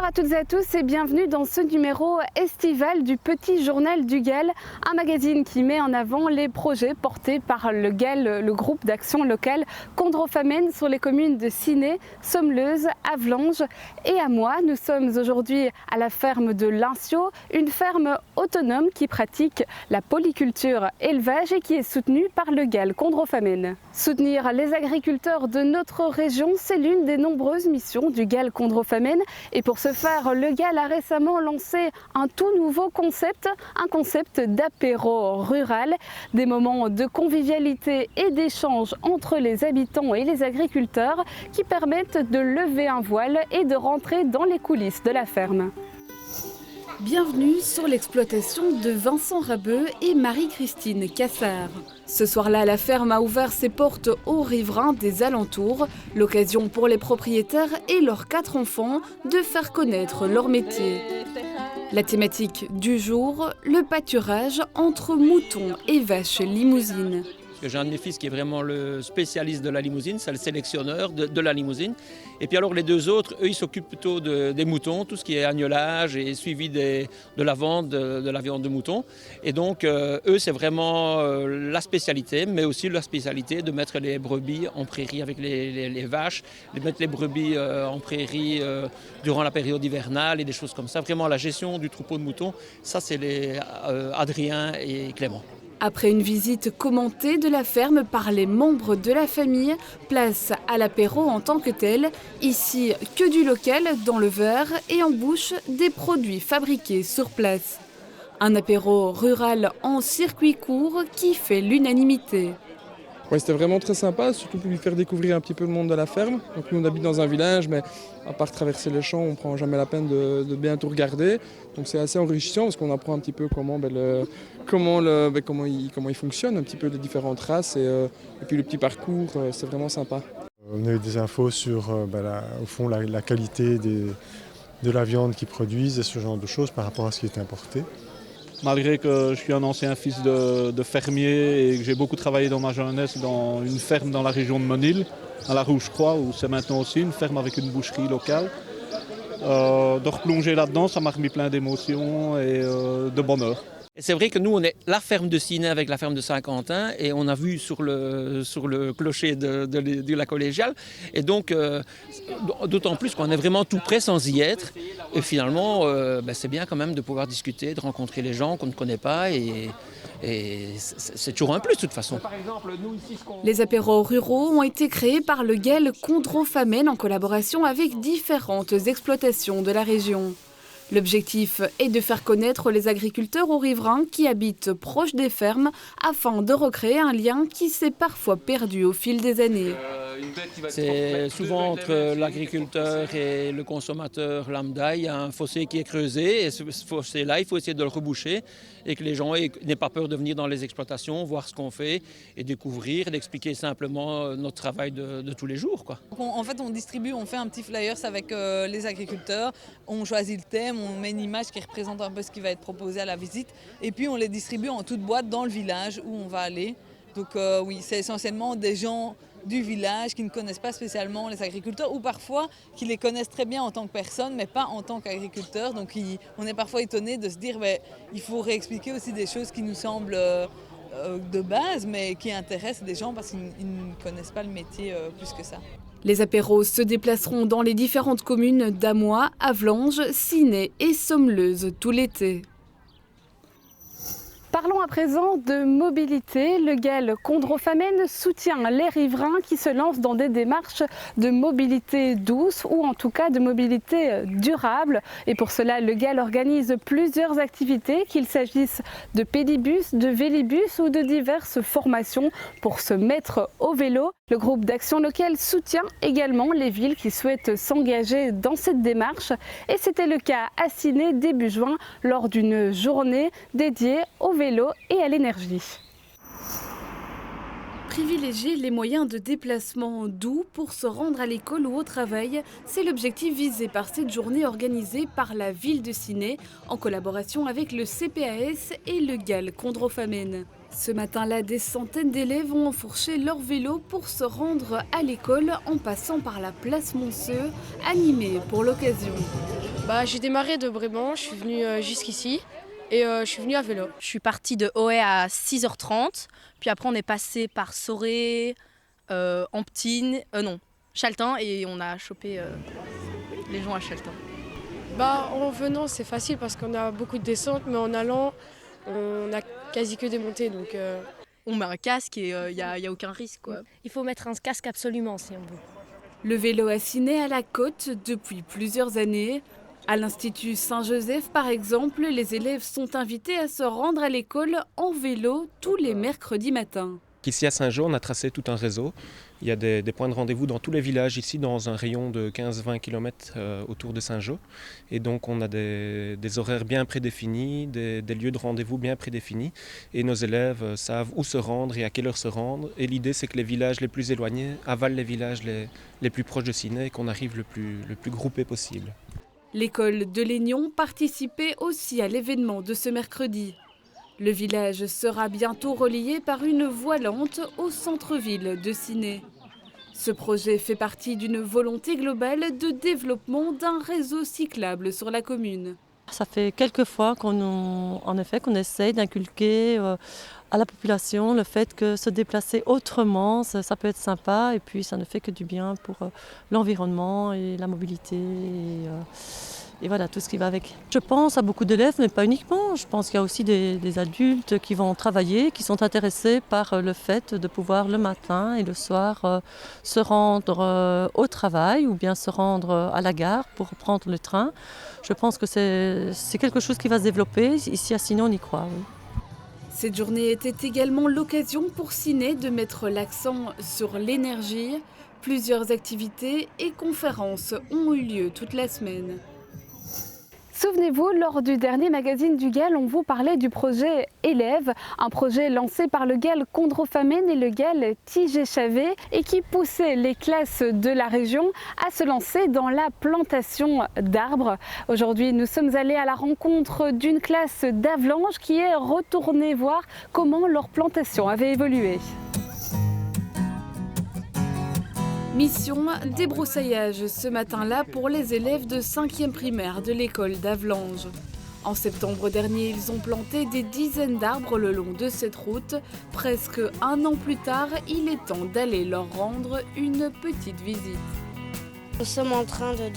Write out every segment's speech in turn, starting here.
Bonsoir à toutes et à tous et bienvenue dans ce numéro estival du Petit Journal du Gall, un magazine qui met en avant les projets portés par le Gall, le groupe d'action locale Condrofamen sur les communes de Ciney, Sommeleuze, Avlanges et Amois. Nous sommes aujourd'hui à la ferme de Linciot, une ferme autonome qui pratique la polyculture élevage et qui est soutenue par le Gall Condrofamen. Soutenir les agriculteurs de notre région, c'est l'une des nombreuses missions du Gall Condrofamen. Et pour ce faire, le Gall a récemment lancé un tout nouveau concept, un concept d'apéro rural, des moments de convivialité et d'échange entre les habitants et les agriculteurs qui permettent de lever un voile et de rentrer dans les coulisses de la ferme. Bienvenue sur l'exploitation de Vincent Rabeux et Marie-Christine Cassard. Ce soir-là, la ferme a ouvert ses portes aux riverains des alentours, l'occasion pour les propriétaires et leurs 4 enfants de faire connaître leur métier. La thématique du jour, le pâturage entre moutons et vaches limousines. J'ai un de mes fils qui est vraiment le spécialiste de la limousine, c'est le sélectionneur de la limousine. Et puis alors les deux autres, eux, ils s'occupent plutôt des moutons, tout ce qui est agnelage et suivi de la vente de la viande de mouton. Et donc eux, c'est vraiment la spécialité, mais aussi la spécialité de mettre les brebis en prairie avec les vaches, de mettre les brebis en prairie durant la période hivernale et des choses comme ça. Vraiment la gestion du troupeau de moutons, ça c'est les Adrien et Clément. Après une visite commentée de la ferme par les membres de la famille, place à l'apéro en tant que tel. Ici, que du local dans le verre et en bouche des produits fabriqués sur place. Un apéro rural en circuit court qui fait l'unanimité. Ouais, c'était vraiment très sympa, surtout pour lui faire découvrir un petit peu le monde de la ferme. Donc nous on habite dans un village, mais à part traverser les champs, on ne prend jamais la peine de bien tout regarder. Donc c'est assez enrichissant parce qu'on apprend un petit peu comment il fonctionne, un petit peu les différentes races et puis le petit parcours, c'est vraiment sympa. On a eu des infos sur au fond, la qualité de la viande qu'ils produisent et ce genre de choses par rapport à ce qui est importé. Malgré que je suis un ancien fils de fermier et que j'ai beaucoup travaillé dans ma jeunesse dans une ferme dans la région de Menil, à la Rouge-Croix, où c'est maintenant aussi une ferme avec une boucherie locale. De replonger là-dedans, ça m'a remis plein d'émotions et de bonheur. Et c'est vrai que nous, on est la ferme de Ciney avec la ferme de Saint-Quentin et on a vu sur le clocher de la collégiale. Et donc, d'autant plus qu'on est vraiment tout près sans y être. Et finalement, c'est bien quand même de pouvoir discuter, de rencontrer les gens qu'on ne connaît pas et c'est toujours un plus de toute façon. Les apéros ruraux ont été créés par le Gall Condrofamen en collaboration avec différentes exploitations de la région. L'objectif est de faire connaître les agriculteurs aux riverains qui habitent proches des fermes afin de recréer un lien qui s'est parfois perdu au fil des années. C'est souvent entre l'agriculteur et le consommateur lambda, il y a un fossé qui est creusé et ce fossé-là, il faut essayer de le reboucher et que les gens n'aient pas peur de venir dans les exploitations, voir ce qu'on fait et découvrir, d'expliquer simplement notre travail de tous les jours, quoi. En fait, on fait un petit flyers avec les agriculteurs, on choisit le thème, on met une image qui représente un peu ce qui va être proposé à la visite et puis on les distribue en toute boîte dans le village où on va aller. Donc oui, c'est essentiellement des gens du village qui ne connaissent pas spécialement les agriculteurs ou parfois qui les connaissent très bien en tant que personne mais pas en tant qu'agriculteurs. Donc on est parfois étonné de se dire il faut réexpliquer aussi des choses qui nous semblent de base mais qui intéressent des gens parce qu'ils ne connaissent pas le métier plus que ça. Les apéros se déplaceront dans les différentes communes d'Amois, Avlanges, Ciney et Sommeleuze tout l'été. Parlons à présent de mobilité. Le Gall Condrofamen soutient les riverains qui se lancent dans des démarches de mobilité douce ou en tout cas de mobilité durable. Et pour cela, le Gall organise plusieurs activités, qu'il s'agisse de pédibus, de vélibus ou de diverses formations pour se mettre au vélo. Le groupe d'action locale soutient également les villes qui souhaitent s'engager dans cette démarche. Et c'était le cas à Ciney début juin lors d'une journée dédiée au vélo et à l'énergie. Privilégier les moyens de déplacement doux pour se rendre à l'école ou au travail, c'est l'objectif visé par cette journée organisée par la ville de Ciney en collaboration avec le CPAS et le GAL Condrofamen. Ce matin-là, des centaines d'élèves ont enfourché leur vélo pour se rendre à l'école en passant par la place Monceux, animée pour l'occasion. J'ai démarré de Brément, je suis venue jusqu'ici et je suis venue à vélo. Je suis partie de Hoé à 6h30, puis après on est passé par Soré, Amptine, Chaltin, et on a chopé les gens à Chaltin. En venant c'est facile parce qu'on a beaucoup de descentes, mais en allant on a quasi que des montées. Donc, On met un casque et il n'y a aucun risque, quoi. Il faut mettre un casque absolument si on veut. Le vélo à Ciney à la côte depuis plusieurs années. À l'Institut Saint-Joseph, par exemple, les élèves sont invités à se rendre à l'école en vélo tous les mercredis matins. Ici à Saint-Jean, on a tracé tout un réseau. Il y a des points de rendez-vous dans tous les villages ici, dans un rayon de 15-20 km autour de Saint-Jean. Et donc on a des horaires bien prédéfinis, des lieux de rendez-vous bien prédéfinis. Et nos élèves savent où se rendre et à quelle heure se rendre. Et l'idée, c'est que les villages les plus éloignés avalent les villages les plus proches de Ciney et qu'on arrive le plus groupé possible. L'école de Légnon participait aussi à l'événement de ce mercredi. Le village sera bientôt relié par une voie lente au centre-ville de Ciney. Ce projet fait partie d'une volonté globale de développement d'un réseau cyclable sur la commune. Ça fait quelques fois qu'on essaye d'inculquer à la population le fait que se déplacer autrement, ça peut être sympa et puis ça ne fait que du bien pour l'environnement et la mobilité. Et voilà, tout ce qui va avec. Je pense à beaucoup d'élèves, mais pas uniquement. Je pense qu'il y a aussi des adultes qui vont travailler, qui sont intéressés par le fait de pouvoir le matin et le soir se rendre au travail ou bien se rendre à la gare pour prendre le train. Je pense que c'est quelque chose qui va se développer. Ici à Ciney, on y croit. Oui. Cette journée était également l'occasion pour Ciney de mettre l'accent sur l'énergie. Plusieurs activités et conférences ont eu lieu toute la semaine. Souvenez-vous, lors du dernier magazine du GAL, on vous parlait du projet Élèves, un projet lancé par le GAL Condrofamen et le GAL Tigé-Chavé et qui poussait les classes de la région à se lancer dans la plantation d'arbres. Aujourd'hui, nous sommes allés à la rencontre d'une classe d'Avlanches qui est retournée voir comment leur plantation avait évolué. Mission débroussaillage ce matin-là pour les élèves de 5e primaire de l'école d'Avlanges. En septembre dernier, ils ont planté des dizaines d'arbres le long de cette route. Presque un an plus tard, il est temps d'aller leur rendre une petite visite. Nous sommes en train de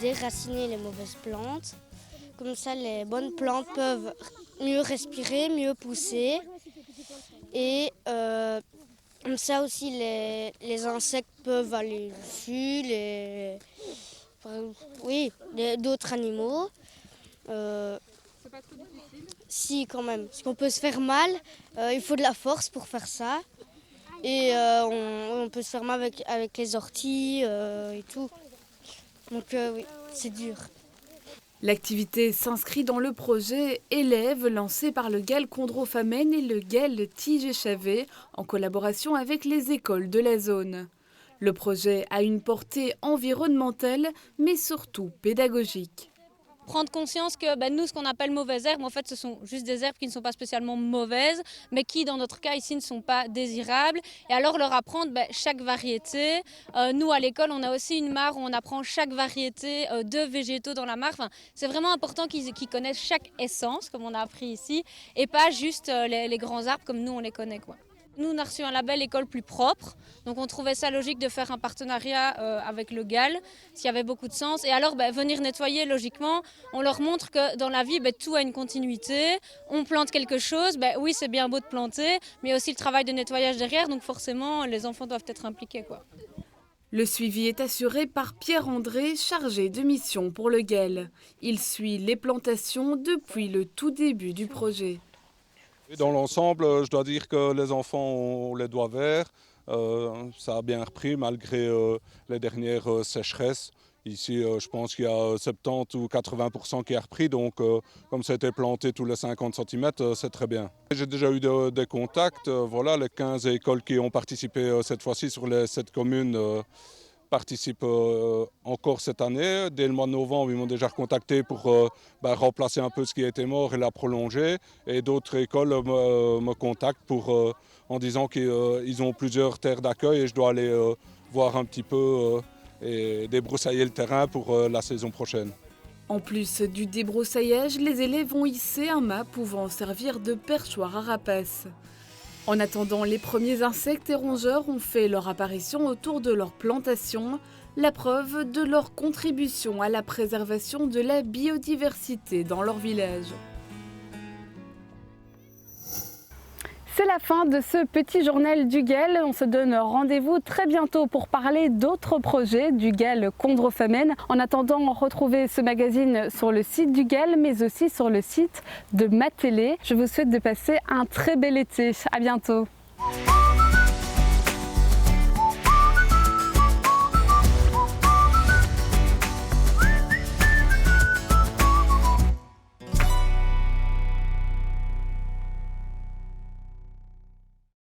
déraciner les mauvaises plantes. Comme ça, les bonnes plantes peuvent mieux respirer, mieux pousser. Et comme ça aussi, les insectes peuvent aller dessus, d'autres animaux. C'est pas trop difficile ? Si, quand même. Parce qu'on peut se faire mal, il faut de la force pour faire ça. Et on peut se faire mal avec les orties et tout. Donc oui, c'est dur. L'activité s'inscrit dans le projet Élèves lancé par le GAL Condrofamen et le GAL Tigé-Chavé en collaboration avec les écoles de la zone. Le projet a une portée environnementale mais surtout pédagogique. Prendre conscience que nous, ce qu'on appelle mauvaises herbes, en fait, ce sont juste des herbes qui ne sont pas spécialement mauvaises, mais qui, dans notre cas ici, ne sont pas désirables. Et alors leur apprendre chaque variété. Nous, à l'école, on a aussi une mare où on apprend chaque variété de végétaux dans la mare. Enfin, c'est vraiment important qu'ils connaissent chaque essence, comme on a appris ici, et pas juste les grands arbres comme nous, on les connaît, quoi. Nous, on a reçu un label école plus propre, donc on trouvait ça logique de faire un partenariat avec le GAL, s'il y avait beaucoup de sens. Et alors, venir nettoyer, logiquement, on leur montre que dans la vie, tout a une continuité. On plante quelque chose, oui, c'est bien beau de planter, mais il y a aussi le travail de nettoyage derrière, donc forcément, les enfants doivent être impliqués, quoi. Le suivi est assuré par Pierre-André, chargé de mission pour le GAL. Il suit les plantations depuis le tout début du projet. Dans l'ensemble, je dois dire que les enfants ont les doigts verts. Ça a bien repris malgré les dernières sécheresses. Ici, je pense qu'il y a 70 ou 80% qui est repris, donc comme ça a été planté tous les 50 cm, c'est très bien. J'ai déjà eu des contacts, voilà, les 15 écoles qui ont participé cette fois-ci sur les 7 communes participent encore cette année. Dès le mois de novembre, ils m'ont déjà recontacté pour remplacer un peu ce qui était mort et la prolonger. Et d'autres écoles me contactent en disant qu'ils ont plusieurs terres d'accueil et je dois aller voir un petit peu et débroussailler le terrain pour la saison prochaine. En plus du débroussaillage, les élèves vont hisser un mât pouvant servir de perchoir à rapaces. En attendant, les premiers insectes et rongeurs ont fait leur apparition autour de leur plantation, la preuve de leur contribution à la préservation de la biodiversité dans leur village. C'est la fin de ce petit journal d'Ugel. On se donne rendez-vous très bientôt pour parler d'autres projets d'Ugel Condrofamen. En attendant, retrouvez ce magazine sur le site d'Ugel, mais aussi sur le site de Ma Télé. Je vous souhaite de passer un très bel été. À bientôt.